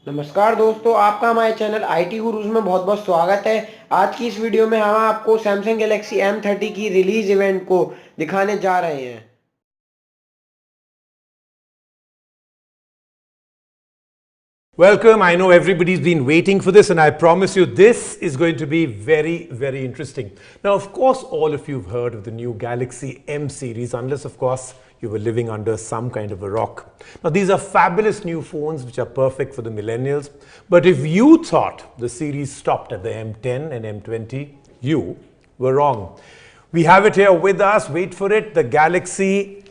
नमस्कार दोस्तों, आपका हमारे चैनल आईटी गुरुज में बहुत बहुत स्वागत है। आज की इस वीडियो में हम आपको सैमसंग गैलेक्सी M30 की रिलीज इवेंट को दिखाने जा रहे हैं। Welcome. I know everybody's been waiting for this, and I promise you this is going to be very, very interesting. Now, of course, all of you have heard of the new Galaxy M series, unless, of course, you were living under some kind of a rock. Now, these are fabulous new phones which are perfect for the millennials. But if you thought the series stopped at the M10 and M20, you were wrong. We have it here with us. Wait for it. The Galaxy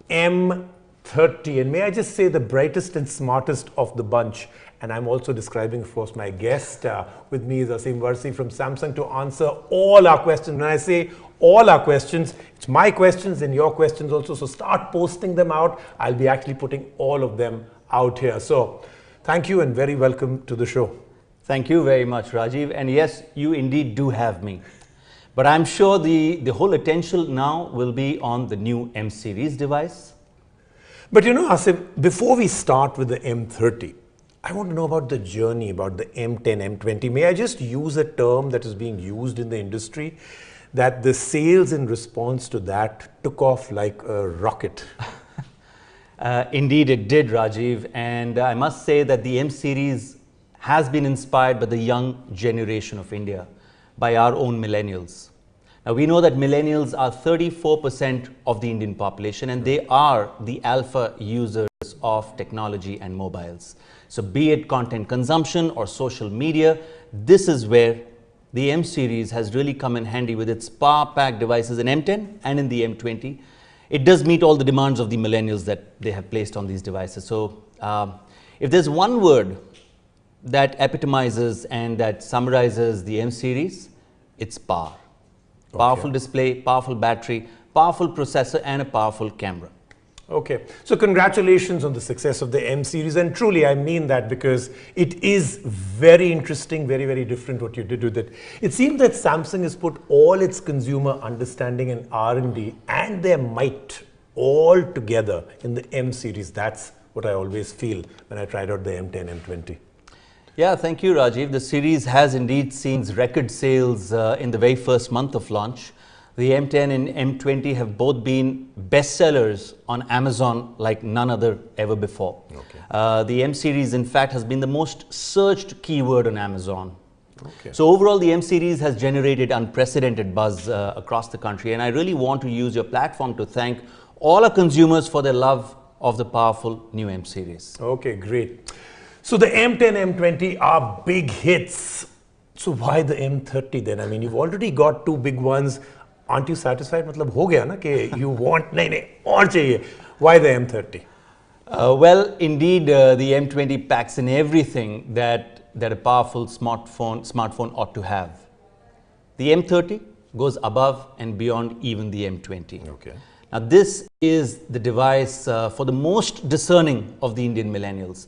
M30, and may I just say the brightest and smartest of the bunch. And I'm also describing, of course, my guest. With me is Asim Varsi from Samsung to answer all our questions. When I say all our questions, it's my questions and your questions also. So start posting them out. I'll be actually putting all of them out here. So thank you and very welcome to the show. Thank you very much, Rajiv. And yes, you indeed do have me. But I'm sure the whole attention now will be on the new M series device. But you know, Asim, before we start with the M30, I want to know about the journey, about the M10, M20. May I just use a term that is being used in the industry, that the sales in response to that took off like a rocket? Indeed, it did, Rajiv. And I must say that the M series has been inspired by the young generation of India, by our own millennials. Now, we know that millennials are 34% of the Indian population, and they are the alpha users of technology and mobiles. So be it content consumption or social media, this is where the M series has really come in handy with its power-packed devices in M10 and in the M20. It does meet all the demands of the millennials that they have placed on these devices. So if there's one word that epitomizes and that summarizes the M series, it's power. Powerful display, powerful battery, powerful processor, and a powerful camera. Okay, so congratulations on the success of the M series, and truly I mean that because it is very interesting, very, very different what you did with it. It seems that Samsung has put all its consumer understanding and R&D and their might all together in the M series. That's what I always feel when I tried out the M10, M20. Yeah, thank you, Rajiv. The series has indeed seen record sales in the very first month of launch. The M10 and M20 have both been bestsellers on Amazon like none other ever before. Okay. The M series, in fact, has been the most searched keyword on Amazon. Okay. So overall, the M series has generated unprecedented buzz across the country. And I really want to use your platform to thank all our consumers for their love of the powerful new M series. Okay, great. So the M10, M20 are big hits. So why the M30 then? I mean, you've already got two big ones. Aren't you satisfied? मतलब हो गया ना कि you want नहीं और चाहिए. Why the M30? Well, indeed, the M20 packs in everything that a powerful smartphone ought to have. The M30 goes above and beyond even the M20. Okay. Now, this is the device for the most discerning of the Indian millennials.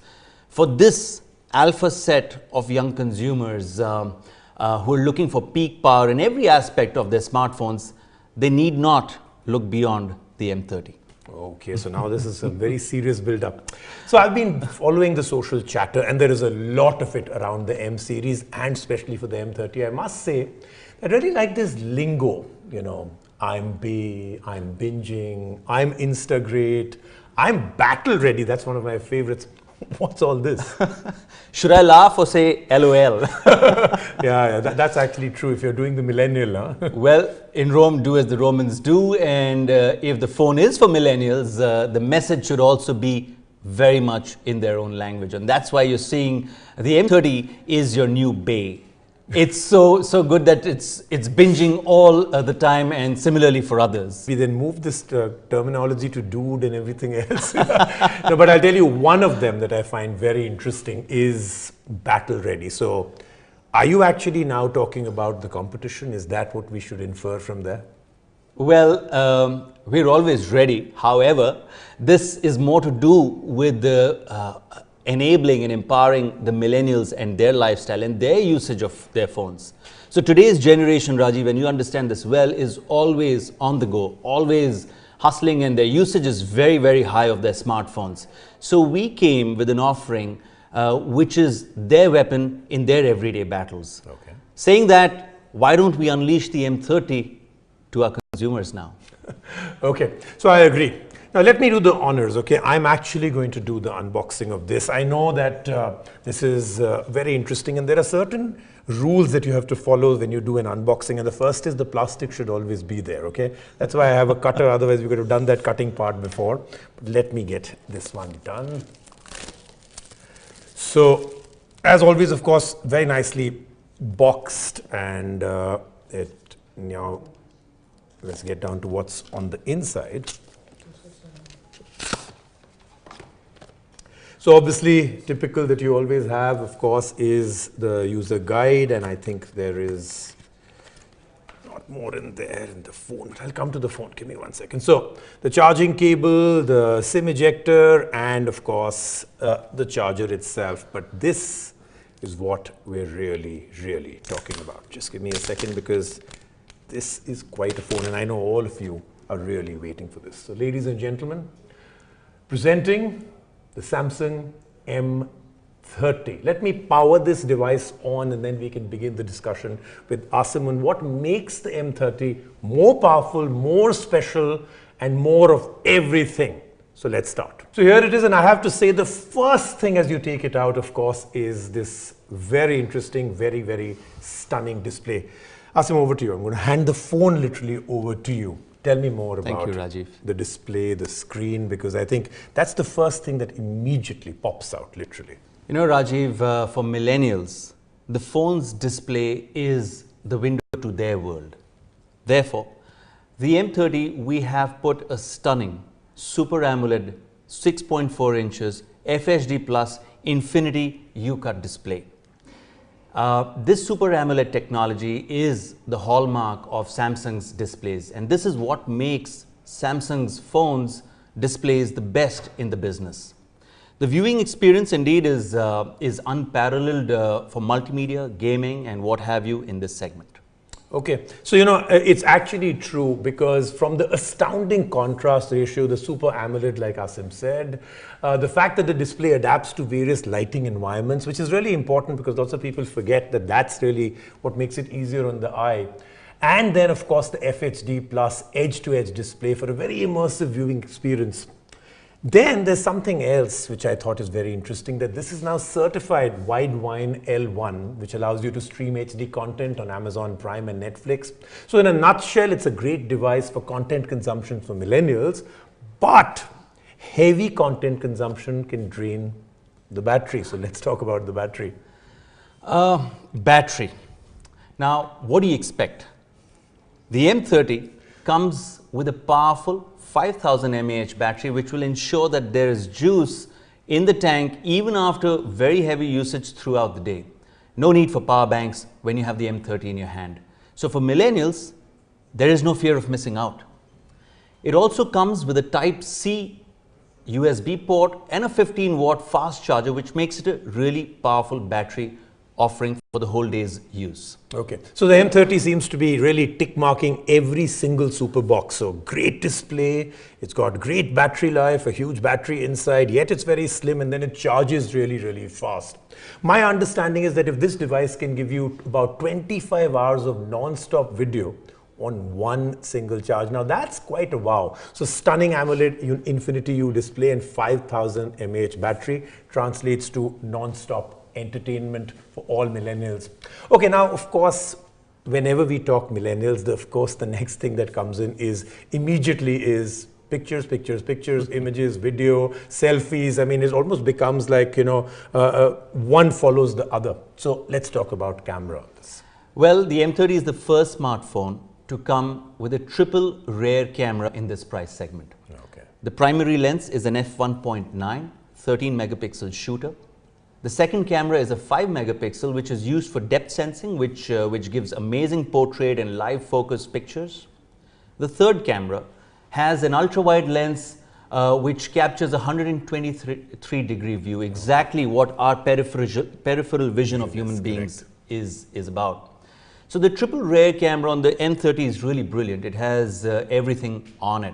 For this alpha set of young consumers who are looking for peak power in every aspect of their smartphones, they need not look beyond the M30. Okay, so now this is a very serious build-up. So I've been following the social chatter, and there is a lot of it around the M series, and especially for the M30. I must say, I really like this lingo. You know, I'm binging, I'm Instagreat, I'm battle ready. That's one of my favorites. What's all this? Should I laugh or say LOL? Yeah, that's actually true if you're doing the millennial. Huh? Well, in Rome, do as the Romans do. And if the phone is for millennials, the message should also be very much in their own language. And that's why you're seeing the M30 is your new Bay. It's so good that it's binging all the time, and similarly for others. We then move this terminology to dude and everything else. No, but I'll tell you one of them that I find very interesting is battle ready. So are you actually now talking about the competition? Is that what we should infer from there? Well, we're always ready. However, this is more to do with the enabling and empowering the millennials and their lifestyle and their usage of their phones. So today's generation, Rajiv, and you understand this well, is always on the go, always hustling, and their usage is very, very high of their smartphones. So we came with an offering which is their weapon in their everyday battles. Okay. Saying that, why don't we unleash the M30 to our consumers now? Okay, so I agree. Now let me do the honors, okay? I'm actually going to do the unboxing of this. I know that this is very interesting, and there are certain rules that you have to follow when you do an unboxing, and the first is the plastic should always be there, okay? That's why I have a cutter, otherwise we could have done that cutting part before. But let me get this one done. So, as always, of course, very nicely boxed, and now let's get down to what's on the inside. So obviously, typical that you always have, of course, is the user guide, and I think there is not more in there in the phone, but I'll come to the phone. Give me 1 second. So the charging cable, the SIM ejector, and of course, the charger itself. But this is what we're really talking about. Just give me a second, because this is quite a phone, and I know all of you are really waiting for this. So ladies and gentlemen, presenting the Samsung M30. Let me power this device on, and then we can begin the discussion with Asim on what makes the M30 more powerful, more special, and more of everything. So let's start. So here it is, and I have to say the first thing as you take it out, of course, is this very interesting, very stunning display. Asim, over to you. I'm going to hand the phone literally over to you. Tell me more about the display, the screen, because I think that's the first thing that immediately pops out, literally. You know, Rajiv, for millennials, the phone's display is the window to their world. Therefore, the M30, we have put a stunning Super AMOLED 6.4 inches FHD Plus Infinity U-Cut display. This Super AMOLED technology is the hallmark of Samsung's displays, and this is what makes Samsung's phones displays the best in the business. The viewing experience indeed is unparalleled for multimedia, gaming, and what have you in this segment. Okay, so you know, it's actually true, because from the astounding contrast ratio, the Super AMOLED, like Asim said, the fact that the display adapts to various lighting environments, which is really important because lots of people forget that that's really what makes it easier on the eye. And then, of course, the FHD Plus edge-to-edge display for a very immersive viewing experience. Then there's something else which I thought is very interesting, that this is now certified Widevine L1, which allows you to stream HD content on Amazon Prime and Netflix. So in a nutshell, it's a great device for content consumption for millennials, but heavy content consumption can drain the battery. So let's talk about the battery. Battery. Now, what do you expect? The M30 comes with a powerful 5000 mAh battery, which will ensure that there is juice in the tank even after very heavy usage throughout the day. No need for power banks when you have the M30 in your hand. So for millennials, there is no fear of missing out. It also comes with a Type-C USB port and a 15-watt fast charger, which makes it a really powerful battery offering for the whole day's use. Okay, so the M30 seems to be really tick marking every single super box. So great display, it's got great battery life, a huge battery inside, yet it's very slim, and then it charges really fast. My understanding is that if this device can give you about 25 hours of non-stop video on one single charge, now that's quite a wow. So stunning AMOLED Infinity U display and 5000 mAh battery translates to non-stop entertainment for all millennials. Okay, now of course, whenever we talk millennials, the next thing that comes in is immediately is pictures, images, video, selfies. I mean, it almost becomes like, you know, one follows the other. So let's talk about camera. Well, the M30 is the first smartphone to come with a triple rear camera in this price segment. Okay. The primary lens is an f1.9 13 megapixel shooter. The second camera is a 5 megapixel, which is used for depth sensing, which gives amazing portrait and live focus pictures. The third camera has an ultra-wide lens which captures a 123-degree view, exactly what our peripheral vision of human beings is about. So the triple rear camera on the M30 is really brilliant. It has everything on it.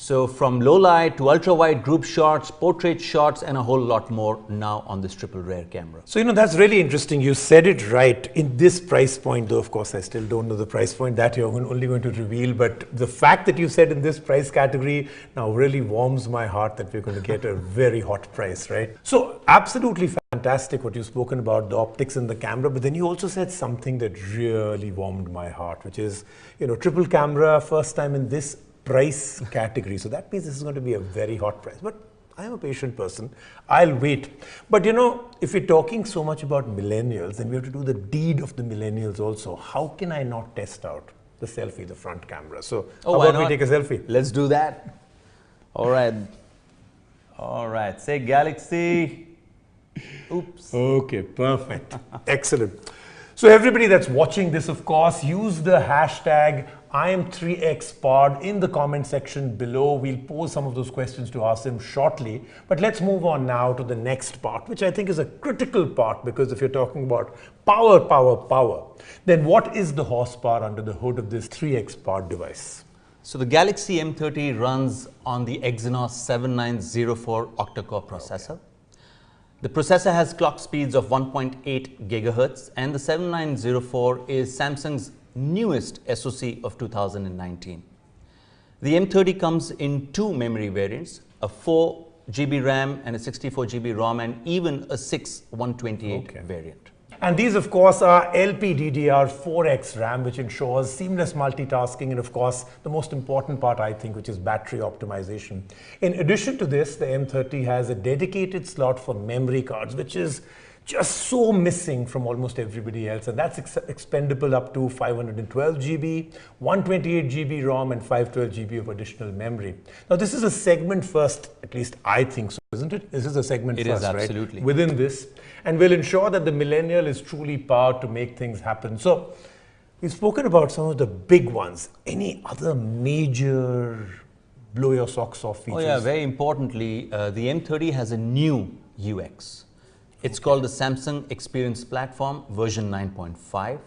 So from low light to ultra wide group shots, portrait shots, and a whole lot more now on this triple rare camera. So, that's really interesting. You said it right. In this price point, though, of course, I still don't know the price point that you're only going to reveal. But the fact that you said in this price category now really warms my heart that we're going to get a very hot price, right? So, absolutely fantastic what you've spoken about, the optics in the camera. But then you also said something that really warmed my heart, which is, triple camera, first time in this price category. So that means this is going to be a very hot price. But I'm a patient person. I'll wait. But if we're talking so much about millennials, then we have to do the deed of the millennials also. How can I not test out the selfie, the front camera? So how about we take a selfie? Let's do that. All right. All right. Say Galaxy. Oops. Okay, perfect. Excellent. So everybody that's watching this, of course, use the hashtag IM3XPod in the comment section below. We'll pose some of those questions to Asim shortly. But let's move on now to the next part, which I think is a critical part, because if you're talking about power, then what is the horsepower under the hood of this 3XPod device? So the Galaxy M30 runs on the Exynos 7904 octa-core processor. The processor has clock speeds of 1.8 gigahertz, and the 7904 is Samsung's newest SoC of 2019. The M30 comes in two memory variants, a 4 GB RAM and a 64 GB ROM, and even a 6 128 variant. And these, of course, are LPDDR4X RAM, which ensures seamless multitasking, and of course, the most important part, I think, which is battery optimization. In addition to this, the M30 has a dedicated slot for memory cards, which is just so missing from almost everybody else, and that's expendable up to 512 GB, 128 GB ROM, and 512 GB of additional memory. Now, this is a segment first, at least I think so, isn't it? This is a segment first, right? It is, absolutely. Within this, and will ensure that the millennial is truly powered to make things happen. So, we've spoken about some of the big ones. Any other major blow your socks off features? Oh yeah, very importantly, the M30 has a new UX. It's called the Samsung Experience Platform version 9.5.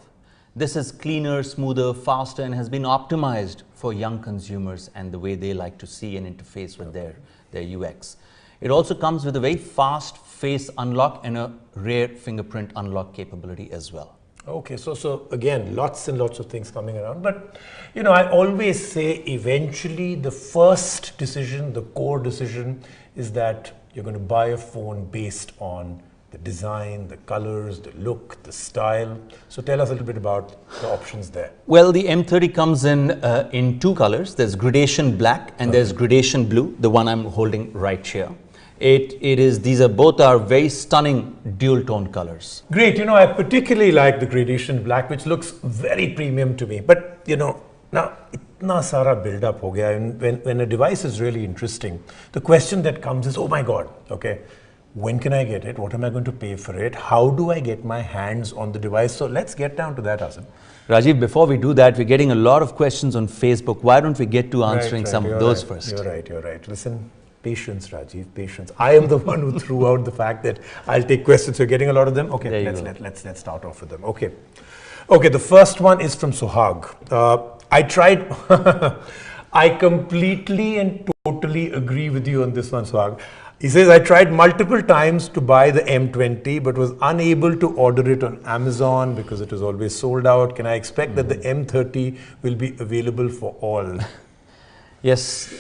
This is cleaner, smoother, faster, and has been optimized for young consumers and the way they like to see and interface with their UX. It also comes with a very fast face unlock and a rear fingerprint unlock capability as well. Okay, so again, lots and lots of things coming around. But, I always say eventually the first decision, the core decision, is that you're going to buy a phone based on the design, the colors, the look, the style. So tell us a little bit about the options there. Well, the M30 comes in two colors. There's gradation black and there's gradation blue, the one I'm holding right here. These are both very stunning dual tone colors. Great. I particularly like the gradation black, which looks very premium to me. But, now itna sara build up ho gaya. And when a device is really interesting, the question that comes is, oh my God, okay, when can I get it? What am I going to pay for it? How do I get my hands on the device? So let's get down to that, Asim. Rajiv, before we do that, we're getting a lot of questions on Facebook. Why don't we get to answering some of those first? You're right. Listen, patience, Rajiv, patience. I am the one who threw out the fact that I'll take questions. You're getting a lot of them? Okay, let's start off with them. Okay, the first one is from Sohag. I tried, I completely and totally agree with you on this one, Sohag. He says, I tried multiple times to buy the M20, but was unable to order it on Amazon because it was always sold out. Can I expect that the M30 will be available for all? Yes.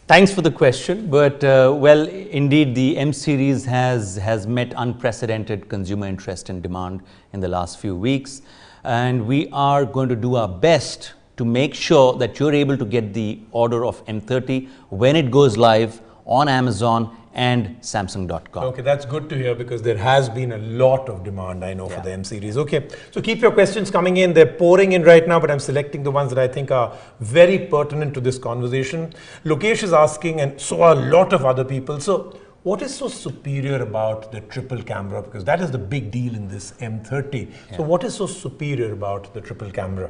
Thanks for the question. But, well, indeed, the M series has met unprecedented consumer interest and demand in the last few weeks. And we are going to do our best to make sure that you're able to get the order of M30 when it goes live on Amazon and Samsung.com. Okay, that's good to hear because there has been a lot of demand, I know, for the M series. Okay, so keep your questions coming in. They're pouring in right now, but I'm selecting the ones that I think are very pertinent to this conversation. Lokesh is asking, and so are a lot of other people. So what is so superior about the triple camera? Because that is the big deal in this M30. So what is so superior about the triple camera?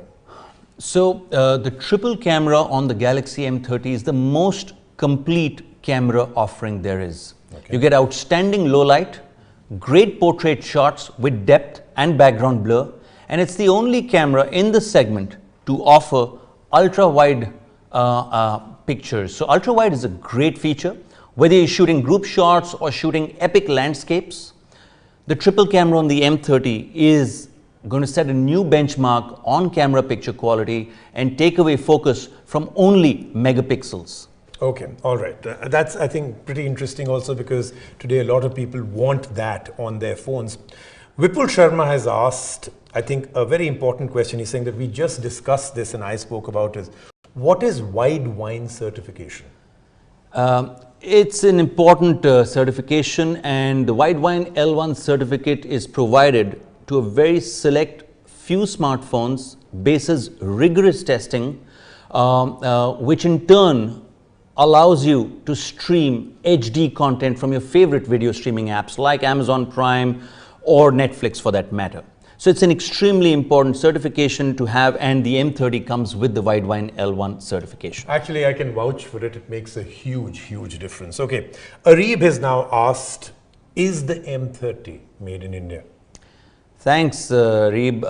So the triple camera on the Galaxy M30 is the most complete camera offering there is. You get outstanding low light, great portrait shots with depth and background blur, and it's the only camera in the segment to offer ultra wide pictures. So ultra wide is a great feature, whether you're shooting group shots or shooting epic landscapes. The triple camera on the M30 is going to set a new benchmark on camera picture quality and take away focus from only megapixels. Okay, all right. That's, I think, pretty interesting also, because today a lot of people want that on their phones. Vipul Sharma has asked, I think, a very important question. He's saying that we just discussed this and I spoke about it. What is wide wine certification? It's an important certification, and the Wide Wine L1 certificate is provided to a very select few smartphones, bases rigorous testing, which in turn allows you to stream HD content from your favorite video streaming apps like Amazon Prime or Netflix for that matter. So it's an extremely important certification to have, and the M30 comes with the Wide Wine L1 certification. Actually, I can vouch for it. It makes a huge, huge difference. Okay, Areeb has now asked, is the M30 made in India? Thanks, Reeb.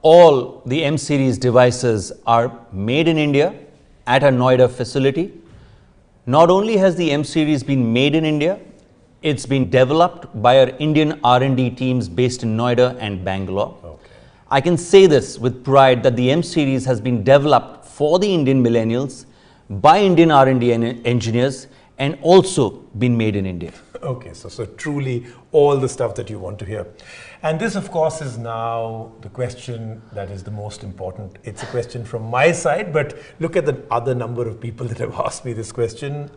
All the M series devices are made in India at our Noida facility. Not only has the M series been made in India, it's been developed by our Indian R&D teams based in Noida and Bangalore. Okay. I can say this with pride that the M series has been developed for the Indian millennials by Indian R&D engineers and also been made in India. Okay, so truly all the stuff that you want to hear. And this, of course, is now the question that is the most important. It's a question from my side, but look at the other number of people that have asked me this question.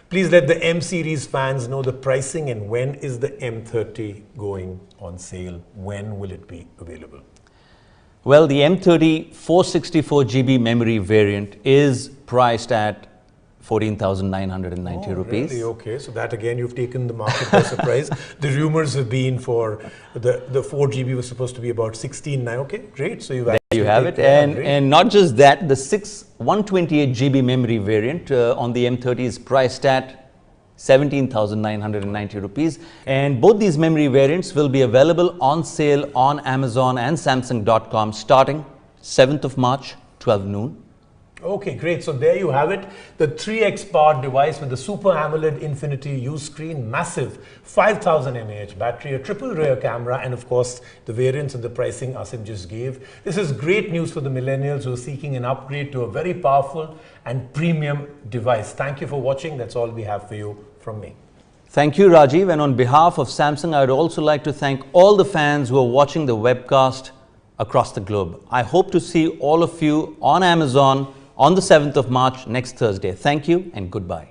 Please let the M series fans know the pricing, and when is the M30 going on sale? When will it be available? Well, the M30 464 GB memory variant is priced at 14,990 rupees. Really? Okay, so that again, you've taken the market by surprise. The rumors have been for the 4 GB was supposed to be about 16 now. Okay, great. So there you have it. And not just that, the 128 GB memory variant on the M30 is priced at 17,990 rupees. And both these memory variants will be available on sale on Amazon and Samsung.com starting 7th of March, 12 noon. Okay, great. So there you have it. The 3x powered device with the Super AMOLED Infinity U screen, massive 5000 mAh battery, a triple rear camera, and of course the variants and the pricing Asim just gave. This is great news for the millennials who are seeking an upgrade to a very powerful and premium device. Thank you for watching. That's all we have for you from me. Thank you, Rajiv. And on behalf of Samsung, I would also like to thank all the fans who are watching the webcast across the globe. I hope to see all of you on Amazon on the 7th of March, next Thursday. Thank you and goodbye.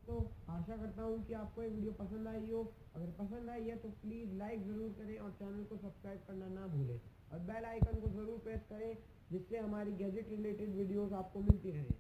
तो आशा करता हूँ कि आपको ये video पसंद आई हो। अगर पसंद आई है तो प्लीज़ लाइक ज़रूर करें और चैनल को सब्सक्राइब करना ना भूलें और बेल आइकन को ज़रूर प्रेस करें, जिससे हमारी गैजेट रिलेटेड वीडियोस आपको मिलती रहें।